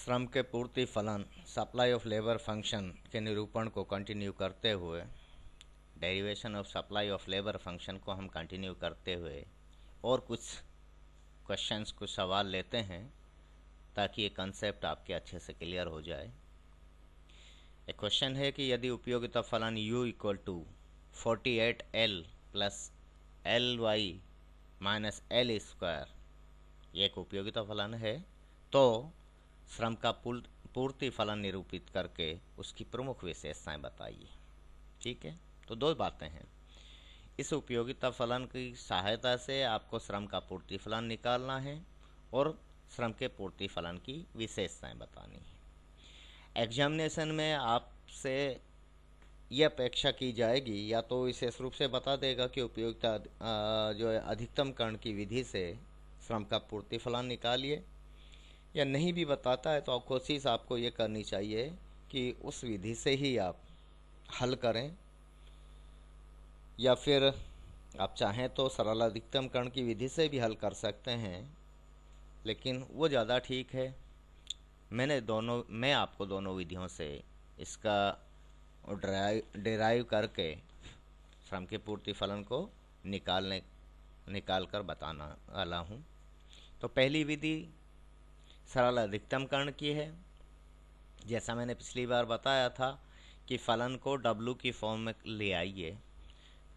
श्रम के पूर्ति फलन सप्लाई ऑफ लेबर फंक्शन के निरूपण को कंटिन्यू करते हुए, derivation of supply of labour function को हम कंटिन्यू करते हुए और कुछ क्वेश्चंस, कुछ सवाल लेते हैं ताकि ये कंसेप्ट आपके अच्छे से क्लियर हो जाए। एक क्वेश्चन है कि यदि उपयोगिता फलन u equal to 48L plus LY minus L square, ये एक उपयोगिता फलन है, तो श्रम का पूर्ति फलन निरूपित करके उसकी प्रमुख विशेषताएं बताइए। ठीक है, तो दो बातें हैं। इस उपयोगिता फलन की सहायता से आपको श्रम का पूर्ति फलन निकालना है और श्रम के पूर्ति फलन की विशेषताएं बतानी है। एग्जामिनेशन में आपसे यह अपेक्षा की जाएगी, या तो विशेष रूप से बता देगा कि उपयोगिता जो है अधिकतम करण की विधि से श्रम का पूर्ति फलन निकालिए, या नहीं भी बताता है तो कोशिश आपको ये करनी चाहिए कि उस विधि से ही आप हल करें, या फिर आप चाहें तो सरल अधिकतम करण की विधि से भी हल कर सकते हैं, लेकिन वो ज़्यादा ठीक है। मैं आपको दोनों विधियों से इसका डिराइव करके श्रम के पूर्ति फलन को निकाल कर बताना वाला हूँ। तो पहली विधि सरल अधिकतम करण की है। जैसा मैंने पिछली बार बताया था कि फलन को W की फॉर्म में ले आइए।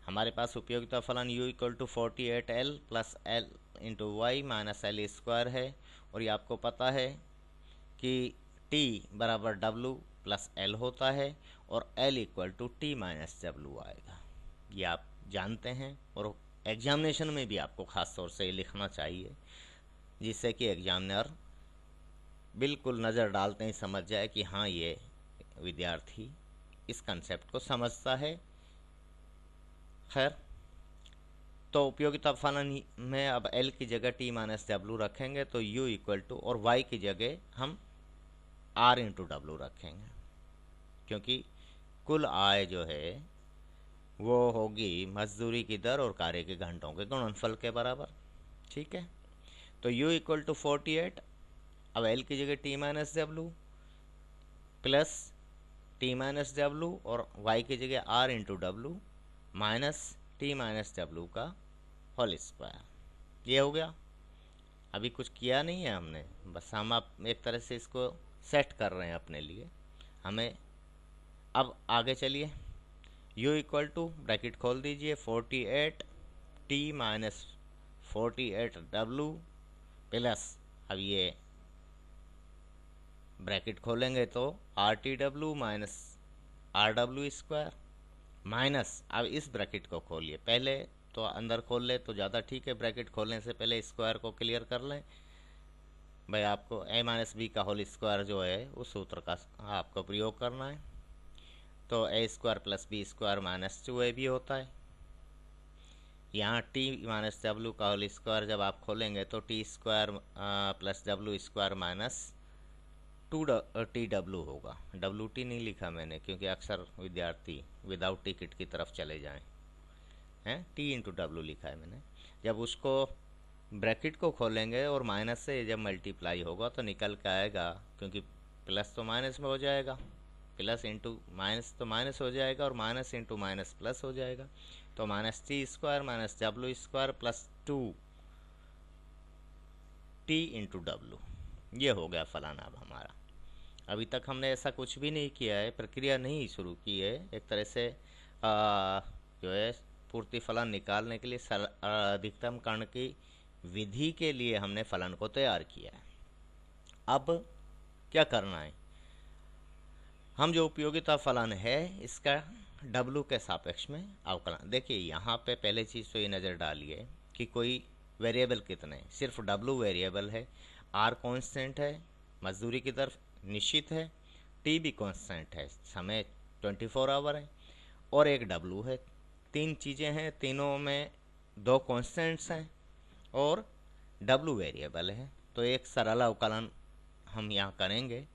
हमारे पास उपयोगिता फलन u equal to 48L plus L into Y minus L square है, और ये आपको पता है कि T बराबर W प्लस L होता है और L equal to T minus W आएगा। ये आप जानते हैं, और एग्जामिनेशन में भी आपको ख़ास तौर से ये लिखना चाहिए, जिससे कि एग्जामिनर बिल्कुल नज़र डालते ही समझ जाए कि हाँ, ये विद्यार्थी इस कंसेप्ट को समझता है। खैर, तो उपयोगिता फलन में अब L की जगह T माइनस W रखेंगे तो U इक्वल टू, और Y की जगह हम R इंटू W रखेंगे, क्योंकि कुल आय जो है वो होगी मजदूरी की दर और कार्य के घंटों के गुणनफल के बराबर। ठीक है, तो U इक्वल टू 48, अब L की जगह T minus W plus T minus W और Y की जगह R into W minus T minus W का होल स्क्वायर। ये हो गया। अभी कुछ किया नहीं है हमने, बस हम आप एक तरह से इसको सेट कर रहे हैं अपने लिए। हमें अब आगे चलिए। U इक्वल टू, ब्रैकेट खोल दीजिए, 48T माइनस 48W प्लस, अब ये ब्रैकेट खोलेंगे तो RTW minus RW square minus, अब इस ब्रैकेट को खोलिए, पहले तो अंदर खोल ले तो ज़्यादा ठीक है, ब्रैकेट खोलने से पहले स्क्वायर को क्लियर कर लें भाई। आपको a माइनस बी का होल स्क्वायर जो है उस सूत्र का आपको प्रयोग करना है। तो a square plus B square minus 2ab होता है। यहाँ t माइनस W का होल स्क्वायर जब आप खोलेंगे तो t square plus W square minus 2TW होगा। WT नहीं लिखा मैंने, क्योंकि अक्सर विद्यार्थी विदाउट टिकट की तरफ चले जाएं, हैं, T इंटू W लिखा है मैंने। जब उसको ब्रैकेट को खोलेंगे और माइनस से जब मल्टीप्लाई होगा तो निकल के आएगा, क्योंकि प्लस तो माइनस में हो जाएगा, प्लस इंटू माइनस तो माइनस हो जाएगा, और माइनस इंटू माइनस प्लस हो जाएगा। तो minus T square minus W square plus 2T into W, ये हो गया फलन। अब हमारा अभी तक हमने ऐसा कुछ भी नहीं किया है, प्रक्रिया नहीं शुरू की है। एक तरह से जो है पूर्ति फलन निकालने के लिए अधिकतम करण की विधि के लिए हमने फलन को तैयार किया है। अब क्या करना है, हम जो उपयोगिता फलन है इसका W के सापेक्ष में अवकलन। देखिए यहाँ पे पहले चीज़ तो ये नज़र डालिए कि कोई वेरिएबल कितने, सिर्फ W वेरिएबल है, R कांस्टेंट है, मजदूरी की दर निश्चित है, T भी कांस्टेंट है, समय 24 आवर है, और एक W है। तीन चीज़ें हैं, तीनों में दो कांस्टेंट्स हैं और W वेरिएबल है। तो एक सरल अवकलन हम यहाँ करेंगे,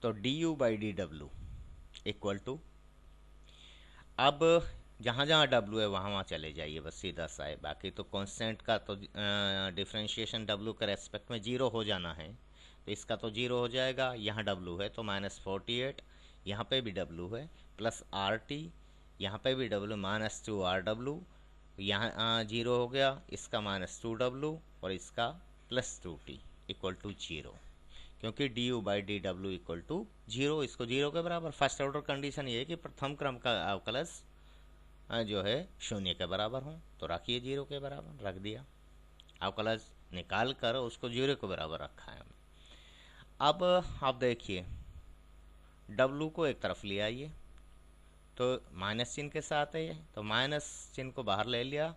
तो du by dw equal to, अब जहाँ जहाँ W है वहाँ वहाँ चले जाइए, बस सीधा सा है। बाकी तो कांस्टेंट का तो डिफरेंशिएशन W के रेस्पेक्ट में 0 हो जाना है, तो इसका तो 0 हो जाएगा। यहाँ W है तो -48, यहाँ पे भी W है, प्लस RT, यहाँ पे भी W, -2RW, यहाँ 0 हो गया, इसका -2W और इसका +2T इक्वल टू 0, क्योंकि du/dw इक्वल टू 0, इसको 0 के बराबर। फर्स्ट ऑर्डर कंडीशन ये है कि प्रथम क्रम का अवकलज जो है 0 के बराबर हो, तो रखिए 0 के बराबर, रख दिया। अवकलज निकाल कर उसको 0 के बराबर रखा है। अब आप देखिए W को एक तरफ ले आइए, तो माइनस चिन्ह के साथ है ये, तो माइनस चिन्ह को बाहर ले लिया,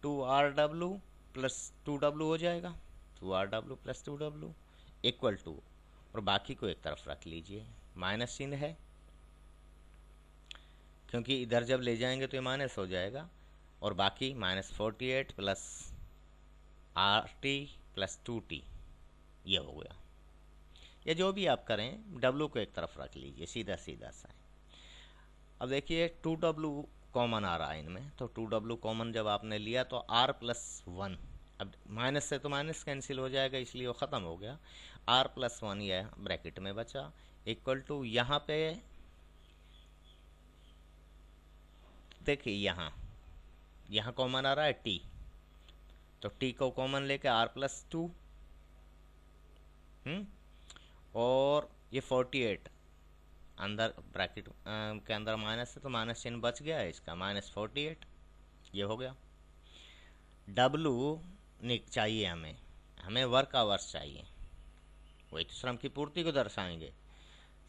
2RW प्लस 2W हो जाएगा, 2RW plus 2W equal to, और बाकी को एक तरफ रख लीजिए, माइनस चिन्ह है क्योंकि इधर जब ले जाएंगे तो ये माइनस हो जाएगा, और बाकी -48 प्लस RT प्लस 2T ये हो गया। या जो भी आप करें, W को एक तरफ रख लीजिए, सीधा सीधा सा। अब देखिए 2W कॉमन आ रहा है इनमें, तो 2W कॉमन जब आपने लिया तो R+1, अब माइनस से तो माइनस कैंसिल हो जाएगा इसलिए वो ख़त्म हो गया, R+1 यह ब्रैकेट में बचा, इक्वल टू यहाँ पे देखिए यहाँ कॉमन आ रहा है T, तो T को कॉमन लेके R+2, और ये 48 अंदर ब्रैकेट के अंदर माइनस है तो माइनस चिन्ह बच गया है, इसका -48 ये हो गया। W चाहिए हमें वर्क आवर्स चाहिए, वही तो श्रम की पूर्ति को दर्शाएंगे,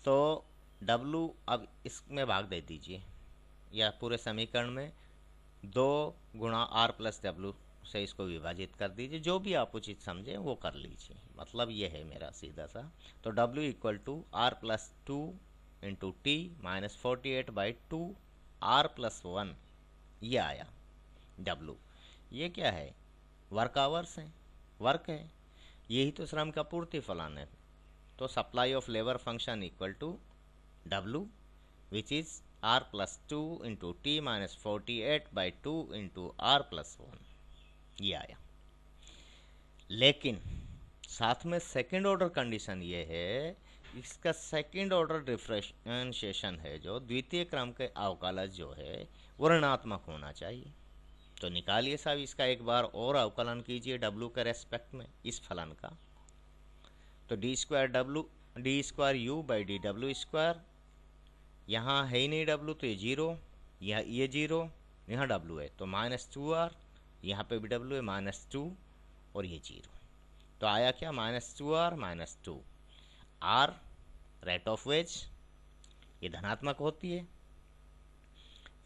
तो W अब इसमें भाग दे दीजिए, या पूरे समीकरण में 2 गुणा R+W से इसको विभाजित कर दीजिए, जो भी आप उचित समझें वो कर लीजिए, मतलब ये है मेरा सीधा सा। तो W equal to R+2 into T -48/2 R+1 ये आया W। ये क्या है? वर्क आवर्स है, वर्क है, यही तो श्रम का पूर्ति फलन है। तो supply of labour function equal to W which is R+2 into T -48/2 into R+1 ये आया। लेकिन साथ में सेकेंड ऑर्डर कंडीशन ये है, इसका सेकेंड ऑर्डर डिफरेंशिएशन है, जो द्वितीय क्रम के अवकलज जो है वो ऋणात्मक होना चाहिए। तो निकालिए साहब इसका एक बार और अवकलन कीजिए W के रेस्पेक्ट में इस फलन का। तो d²u/dw², यहाँ है ही नहीं W तो ये 0, ये 0, यहाँ W है तो -2R, यहाँ पे भी W है -2 और ये 0, तो आया क्या -2R -2 R rate of ways, ये धनात्मक होती है,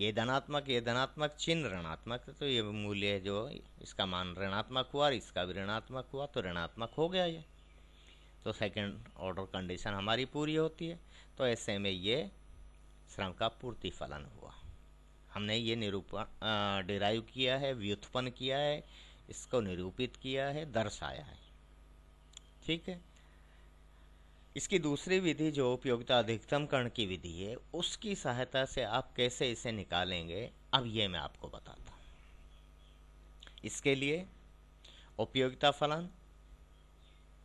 ये धनात्मक चिन्ह ऋणात्मक, तो ये मूल्य जो इसका मान ऋणात्मक हुआ और इसका भी ऋणात्मक हुआ, तो ऋणात्मक हो गया ये, तो सेकंड ऑर्डर कंडीशन हमारी पूरी होती है। तो ऐसे में ये श्रम का पूर्ति फलन हुआ। हमने ये निरूपण डिराइव किया है, व्युत्पन्न किया है, इसको निरूपित किया है, दर्शाया है, ठीक है। इसकी दूसरी विधि जो उपयोगिता अधिकतमकरण की विधि है, उसकी सहायता से आप कैसे इसे निकालेंगे, अब ये मैं आपको बताता हूँ। इसके लिए उपयोगिता फलन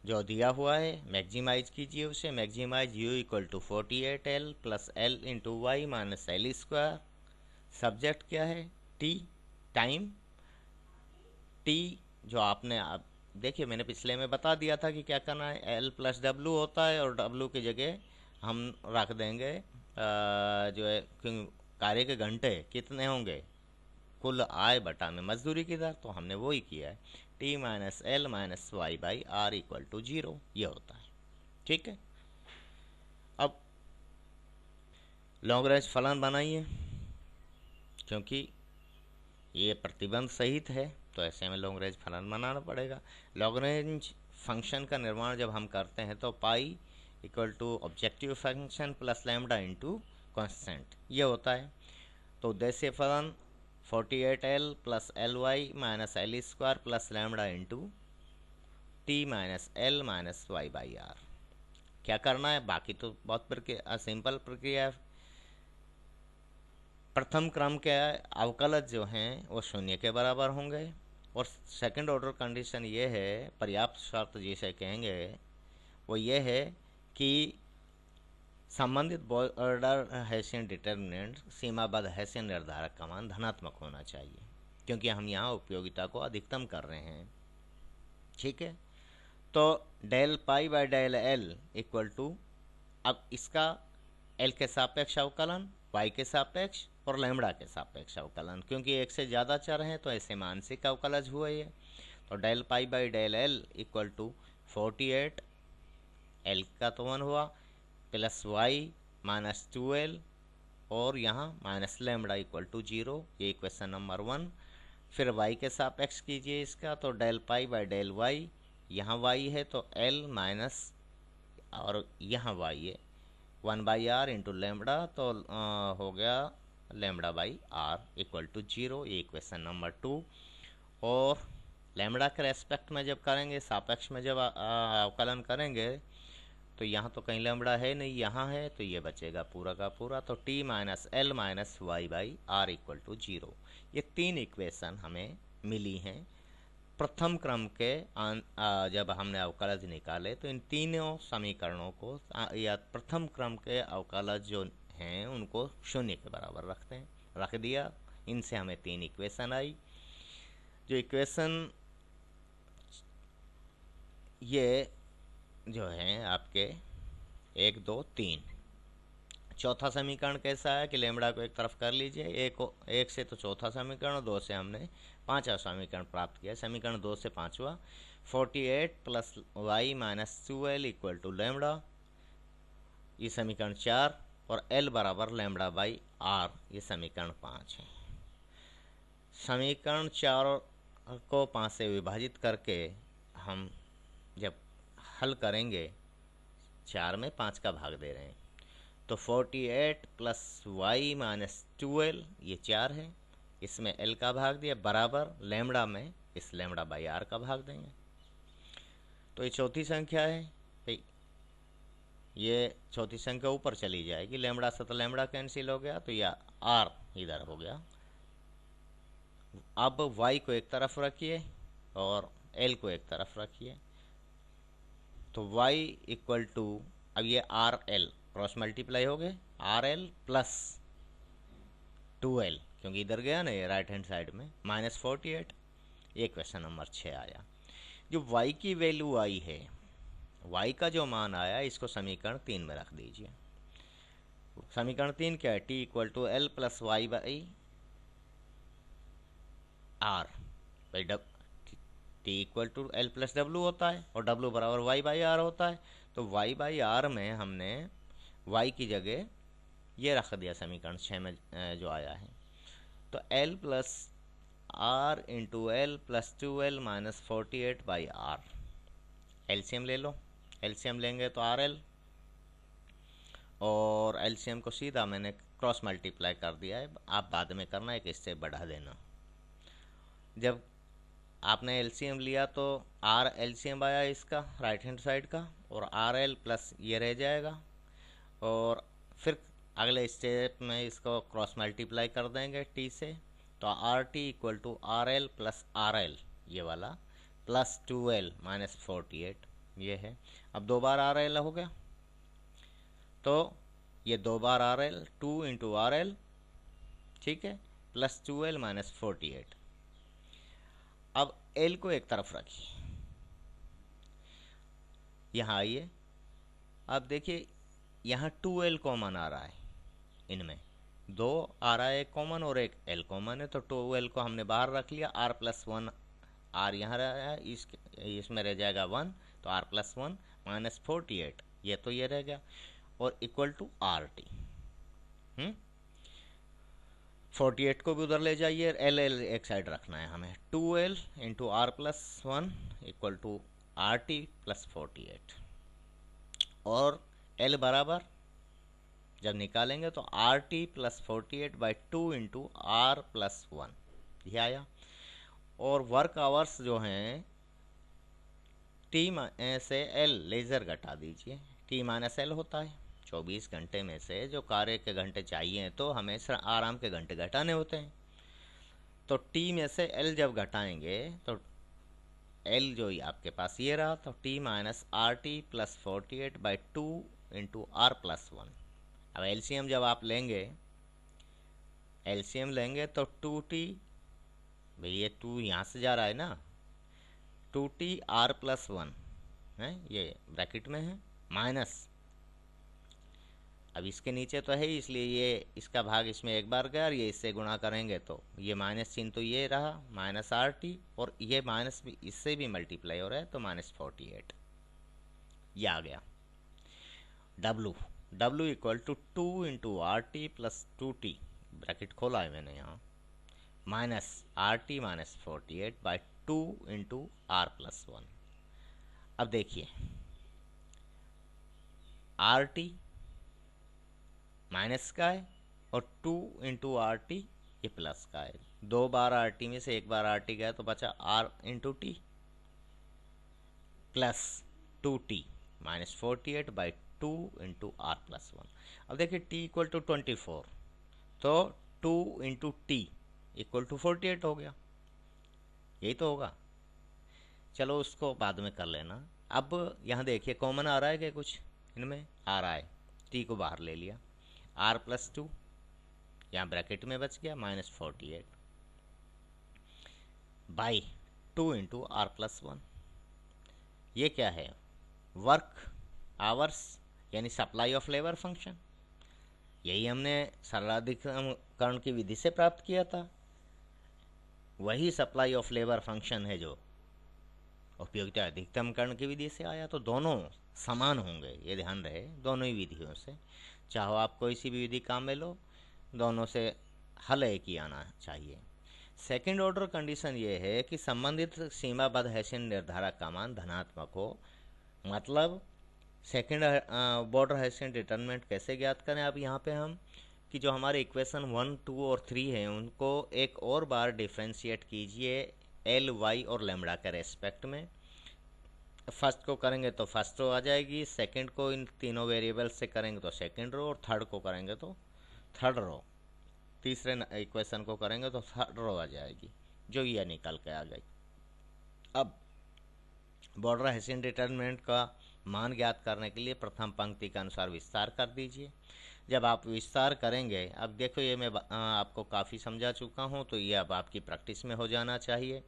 जो दिया हुआ है मैक्सिमाइज कीजिए उसे, maximize u equal to 48L plus L into Y minus L²। Subject क्या है? T, time. T जो आपने देखिए मैंने पिछले में बता दिया था कि क्या करना है, L+W होता है और W की जगह हम रख देंगे जो है कार्य के घंटे कितने होंगे, कुल आय बटा में मजदूरी की दर, तो हमने वो ही किया है, T -L -y/r equal to 0 ये होता है, ठीक है। अब लॉन्ग रेंज फलन बनाइए, क्योंकि ये प्रतिबंध सहित है तो ऐसे में लॉन्ग रेंज फलन बनाना पड़ेगा। लॉन्ग रेंज फंक्शन का निर्माण जब हम करते हैं तो pi equal to objective function plus lambda into constant ये होता है। तो उद्देश्य फलन 48L plus Ly minus L² plus lambda into T -L -y/r। क्या करना है, बाकी तो बहुत सिंपल प्रक्रिया है। प्रथम क्रम के अवकलज जो हैं वो 0 के बराबर होंगे, और सेकंड ऑर्डर कंडीशन ये है, पर्याप्त शर्त जिसे कहेंगे, वो ये है कि संबंधित बॉर्डर हैसियन डिटर्मिनेंट सीमाबद्ध हैसियन निर्धारक का मान धनात्मक होना चाहिए, क्योंकि हम यहाँ उपयोगिता को अधिकतम कर रहे हैं। ठीक है, तो del pi by del L equal to, अब इसका एल के सापेक्ष अवकलन, वाई के सापेक्ष और लैम्बडा के सापेक्ष अवकलन, क्योंकि एक से ज़्यादा चर हैं तो ऐसे मानसिक अवकलज हुए ये। तो del pi by del L equal to 48, L का तो 1 हुआ, प्लस वाई माइनस 2l और यहाँ माइनस लैम्बडा इक्वल टू 0। ये इक्वेशन नंबर 1। फिर वाई के सापेक्ष कीजिए इसका, तो del pi by del Y, यहाँ वाई है तो एल माइनस और यहाँ वाई है 1/r इंटू लैम्बडा, तो हो गया lambda by R equal to 0। ये इक्वेशन नंबर 2। और लैम्बडा के रेस्पेक्ट में जब करेंगे, सापेक्ष में जब अवकलन करेंगे, तो यहाँ तो कहीं लैम्बडा है नहीं, यहाँ है, तो ये बचेगा पूरा का पूरा। तो t minus L minus Y by R equal to 0। ये 3 इक्वेशन हमें मिली हैं प्रथम क्रम के जब हमने अवकलज निकाले, तो इन तीनों समीकरणों को या प्रथम क्रम के अवकलज जो हैं उनको 0 के बराबर रख दिया। इनसे हमें 3 इक्वेशन आई। जो इक्वेशन ये जो हैं आपके 1 2 3। चौथा समीकरण कैसा है कि लैम्बडा को एक तरफ कर लीजिए, एक से तो चौथा समीकरण, 2 से हमने पांचवा समीकरण प्राप्त किया। समीकरण 2 से पांचवा 48 plus Y minus 2l equal to lambda, ये समीकरण 4, और l बराबर लैम्बडा बाई आर, ये समीकरण 5 है। समीकरण 4 को 5 से विभाजित करके हम जब हल करेंगे, 4 में 5 का भाग दे रहे हैं, तो 48 प्लस वाई माइनस 2l, ये 4 है, इसमें l का भाग दिया, बराबर लैम्बडा में इस लैम्बडा बाई आर का भाग देंगे। तो ये चौथी संख्या है भाई, ये चौथी संख्या ऊपर चली जाएगी, लैम्बडा से तो लैम्बडा कैंसिल हो गया, तो यह आर इधर हो गया। अब y को एक तरफ रखिए और l को एक तरफ रखिए, तो y इक्वल टू, अब ये आर एल क्रॉस मल्टीप्लाई हो गए, आर एल प्लस 2l, क्योंकि इधर गया ना ये राइट हैंड साइड में, माइनस 48। ये क्वेश्चन नंबर 6 आया। जो y की वैल्यू आई है, y का जो मान आया, इसको समीकरण 3 में रख दीजिए। समीकरण 3 क्या है? t equal to L plus Y by R by t equal to L plus W होता है, और w बराबर y बाई आर होता है। तो y बाई आर में हमने y की जगह ये रख दिया समीकरण 6 में जो आया है, तो l plus R into L plus 2l minus 48 by R. LCM ले लो, एलसीएम लेंगे तो आर एल, और एलसीएम को सीधा मैंने क्रॉस मल्टीप्लाई कर दिया है, आप बाद में करना, एक इससे बढ़ा देना। जब आपने एलसीएम लिया तो आर एलसीएम आया इसका राइट हैंड साइड का, और आर एल प्लस ये रह जाएगा, और फिर अगले स्टेप में इसको क्रॉस मल्टीप्लाई कर देंगे टी से, तो R T equal to R L plus R L, ये वाला प्लस 2l माइनस 48, ये है। अब 2 बार आर एल हो गया, तो ये 2 बार R L, 2 into R L, ठीक है, प्लस 2l माइनस 48। अब l को एक तरफ रखिए, यहाँ आइए, अब देखिए यहाँ 2l कॉमन आ रहा है, इनमें 2 आ रहा है एक कॉमन और एक l कॉमन है, तो 2l को हमने बाहर रख लिया, r प्लस 1 r यहाँ रहा है, इसमें रह जाएगा 1, तो r प्लस 1 माइनस 48, ये तो ये रह गया, और इक्वल टू आर टी। 48 को भी उधर ले जाइए, एल एल एक साइड रखना है हमें, 2l into R plus 1 equal to R T plus 48, और l बराबर जब निकालेंगे तो R T plus 48 by 2 into R plus 1, ये आया। और वर्क आवर्स जो हैं टी से एल लेज़र घटा दीजिए, टी माइनस एल होता है, 24 घंटे में से जो कार्य के घंटे चाहिए तो हमें आराम के घंटे घटाने होते हैं, तो टी में से एल जब घटाएंगे तो एल जो आपके पास ये रहा, तो T minus R T plus 48/2 into R plus 1। अब एलसीएम जब आप लेंगे, एलसीएम लेंगे तो 2t, भाई ये 2 यहाँ से जा रहा है ना, 2t आर प्लस 1 है, ये ब्रैकेट में है, माइनस, अब इसके नीचे तो है इसलिए ये इसका भाग इसमें एक बार गया और ये इससे गुणा करेंगे तो ये माइनस चिन्ह तो ये रहा माइनस आर टी, और ये माइनस भी इससे भी मल्टीप्लाई हो रहा है तो -48 ये आ गया। W equal to 2 into R T plus 2t, bracket खोला है मैंने यहाँ, minus R T minus 48/2 into R plus 1। अब देखिए आर टी माइनस का है और 2 इंटू आर टी ये प्लस का है, 2 बार आर टी में से 1 बार आर टी गया तो बचा R into T plus 2t -48/2 into R plus 1। अब देखिए t इक्वल टू 24, तो 2 इंटू टी इक्वल टू 48 हो गया, यही तो होगा। चलो उसको बाद में कर लेना। अब यहाँ देखिए कॉमन आ रहा है क्या, कुछ इनमें आ रहा है, t को बाहर ले लिया, आर प्लस 2 यहाँ ब्रैकेट में बच गया -48 बाई 2 इंटू आर प्लस 1। ये क्या है, वर्क आवर्स यानी सप्लाई ऑफ लेबर फंक्शन, यही हमने सरलाधिकरण की विधि से प्राप्त किया था, वही सप्लाई ऑफ लेबर फंक्शन है जो उपयोगिता अधिकतमकरण की विधि से आया। तो दोनों समान होंगे, ये ध्यान रहे, दोनों ही विधियों से, चाहो आप कोई सी भी विधि काम में लो, दोनों से हल एक ही आना चाहिए। सेकंड ऑर्डर कंडीशन ये है कि संबंधित सीमाबद्ध हैसियन निर्धारक का मान धनात्मक हो। मतलब सेकंड बॉर्डर हैसियन डिटरमिनेंट कैसे ज्ञात करें, अब यहाँ पे हम कि जो हमारे इक्वेशन 1, 2 और 3 हैं उनको एक और बार डिफ्रेंशिएट कीजिए एल, वाई और लेमड़ा के रेस्पेक्ट में। फर्स्ट को करेंगे तो फर्स्ट रो आ जाएगी, सेकंड को इन तीनों वेरिएबल से करेंगे तो सेकंड रो, और थर्ड को करेंगे तो थर्ड रो, तीसरे इक्वेशन को करेंगे तो थर्ड रो आ जाएगी, जो ये निकल के आ गई। अब बॉर्डर हैसियन डिटरमिनेंट का मान ज्ञात करने के लिए प्रथम पंक्ति के अनुसार विस्तार कर दीजिए। जब आप विस्तार करेंगे, अब देखो ये मैं आपको काफ़ी समझा चुका हूँ, तो ये अब आपकी प्रैक्टिस में हो जाना चाहिए।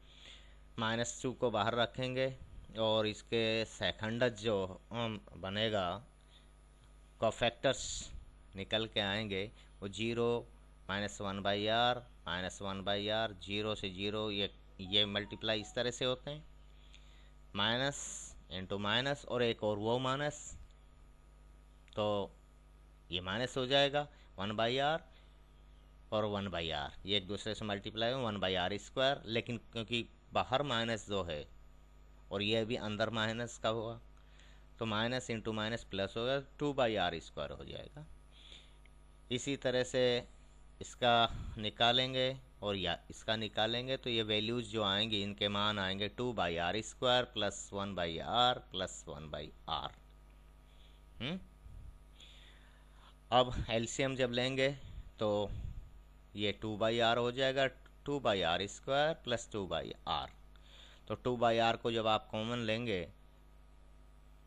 -2 को बाहर रखेंगे और इसके सेकंडज जो बनेगा, कोफैक्टर्स निकल के आएंगे, वो 0 -1/r -1/r 0 से 0, ये मल्टीप्लाई इस तरह से होते हैं, माइनस इंटू माइनस और एक और वो माइनस, तो ये माइनस हो जाएगा 1/r और 1/r, ये एक दूसरे से मल्टीप्लाई हो 1/r², लेकिन क्योंकि बाहर माइनस जो है और ये भी अंदर माइनस का होगा, तो माइनस इंटू माइनस प्लस होगा, 2/r² हो जाएगा। इसी तरह से इसका निकालेंगे और या इसका निकालेंगे तो ये वैल्यूज़ जो आएंगी, इनके मान आएंगे 2/r² plus 1/r plus 1/r। अब एलसीएम जब लेंगे तो ये 2/r हो जाएगा, 2/r² प्लस 2/r, तो 2/r को जब आप कॉमन लेंगे,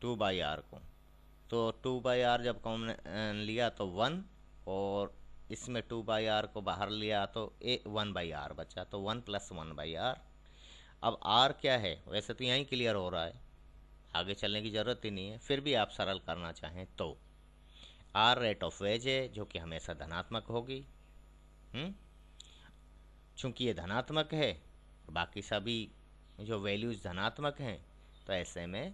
2/r को, तो 2/r जब कॉमन लिया तो 1, और इसमें 2/r को बाहर लिया तो 1/r बचा, तो 1 प्लस 1/r। अब r क्या है, वैसे तो यहीं क्लियर हो रहा है, आगे चलने की ज़रूरत ही नहीं है, फिर भी आप सरल करना चाहें तो r रेट ऑफ वेज है, जो कि हमेशा धनात्मक होगी। चूँकि ये धनात्मक है, बाकी सभी जो वैल्यूज़ धनात्मक हैं, तो ऐसे में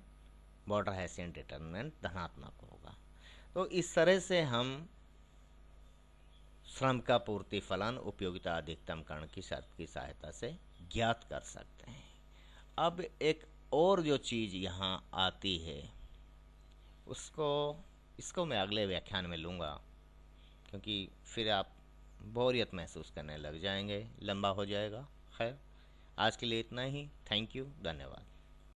बॉर्डर हैसियन डिटरमिनेंट धनात्मक होगा। तो इस तरह से हम श्रम का पूर्ति फलन उपयोगिता अधिकतमकरण की शर्त की सहायता से ज्ञात कर सकते हैं। अब एक और जो चीज़ यहाँ आती है, इसको मैं अगले व्याख्यान में लूँगा, क्योंकि फिर आप बोरियत महसूस करने लग जाएंगे, लंबा हो जाएगा। खैर, आज के लिए इतना ही। थैंक यू, धन्यवाद।